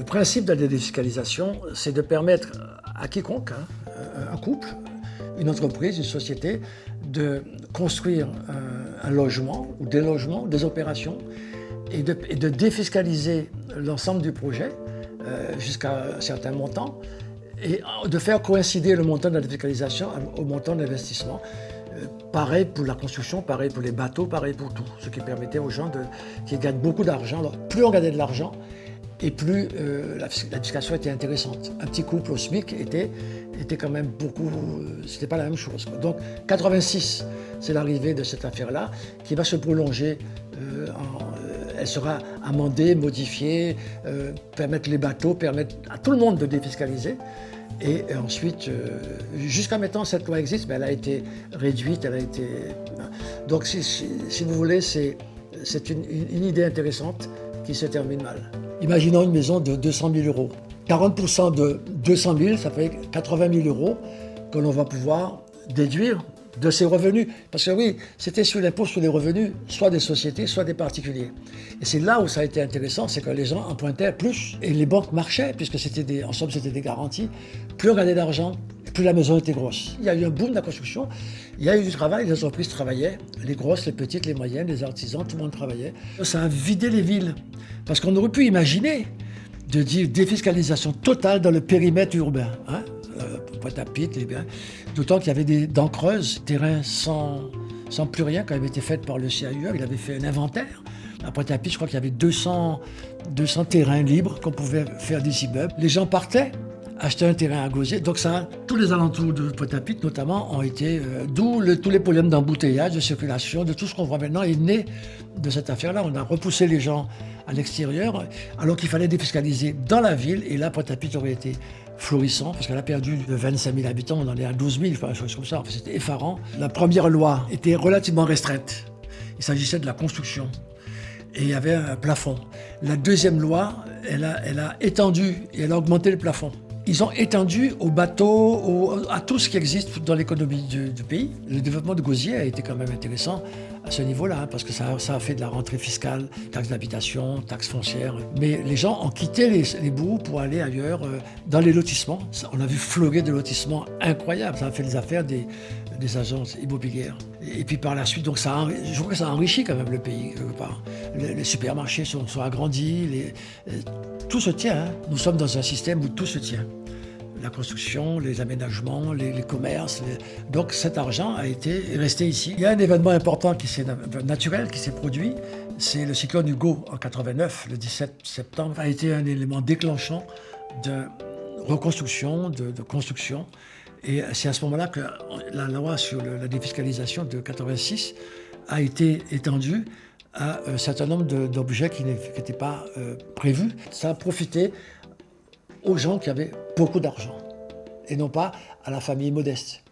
Le principe de la défiscalisation, c'est de permettre à quiconque, un couple, une entreprise, une société, de construire un logement ou des logements, des opérations, et de défiscaliser l'ensemble du projet jusqu'à un certain montant, et de faire coïncider le montant de la défiscalisation au montant d'investissement. Pareil pour la construction, pareil pour les bateaux, pareil pour tout. Ce qui permettait aux gens qui gagnent beaucoup d'argent. Plus on gagnait de l'argent, et plus la fiscalisation était intéressante. Un petit couple au SMIC était quand même beaucoup... c'était pas la même chose. Donc 86, c'est l'arrivée de cette affaire-là, qui va se prolonger. Elle sera amendée, modifiée, permettre les bateaux, permettre à tout le monde de défiscaliser. Et ensuite, jusqu'à maintenant, cette loi existe, mais elle a été réduite, elle a été... Donc, si vous voulez, c'est une idée intéressante qui se termine mal. Imaginons une maison de 200 000 euros. 40% de 200 000, ça fait 80 000 euros que l'on va pouvoir déduire de ses revenus. Parce que oui, c'était sur l'impôt sur les revenus, soit des sociétés, soit des particuliers. Et c'est là où ça a été intéressant, c'est que les gens empruntaient plus, et les banques marchaient, puisque en somme, c'était des garanties. Plus on gagnait d'argent, plus la maison était grosse. Il y a eu un boom de la construction, il y a eu du travail, les entreprises travaillaient, les grosses, les petites, les moyennes, les artisans, tout le monde travaillait. Ça a vidé les villes, parce qu'on aurait pu imaginer de dire défiscalisation totale dans le périmètre urbain. Pointe-à-Pitre, d'autant qu'il y avait des dents creuses, terrains sans plus rien, qui avaient été faits par le CAUE. Il avait fait un inventaire. À Pointe-à-Pitre, je crois qu'il y avait 200 terrains libres qu'on pouvait faire des immeubles. Les gens partaient, achetaient un terrain à Gosier. Donc tous les alentours de Pointe-à-Pitre, notamment, ont été... d'où tous les problèmes d'embouteillage, de circulation, de tout ce qu'on voit maintenant est né de cette affaire-là. On a repoussé les gens à l'extérieur, alors qu'il fallait défiscaliser dans la ville. Et là, Pointe-à-Pitre aurait été florissant, parce qu'elle a perdu de 25 000 habitants, on en est à 12 000, enfin, une chose comme ça. Enfin, c'était effarant. La première loi était relativement restreinte. Il s'agissait de la construction. Et il y avait un plafond. La deuxième loi, elle a étendu et elle a augmenté le plafond. Ils ont étendu aux bateaux, à tout ce qui existe dans l'économie du pays. Le développement de Gosier a été quand même intéressant à ce niveau-là, parce que ça a fait de la rentrée fiscale, taxes d'habitation, taxes foncières. Mais les gens ont quitté les bourgs pour aller ailleurs, dans les lotissements. On a vu fleurir des lotissements incroyables. Ça a fait les affaires des agences immobilières. Et puis par la suite, donc je trouve que ça a enrichi quand même le pays, quelque part. Les supermarchés sont agrandis, tout se tient. Nous sommes dans un système où tout se tient. La construction, les aménagements, les commerces. Donc cet argent est resté ici. Il y a un événement important naturel qui s'est produit, c'est le cyclone Hugo en 89, le 17 septembre, a été un élément déclenchant de reconstruction, de construction. Et c'est à ce moment-là que la loi sur la défiscalisation de 86 a été étendue à un certain nombre d'objets qui n'étaient pas prévus. Ça a profité aux gens qui avaient beaucoup d'argent, et non pas à la famille modeste.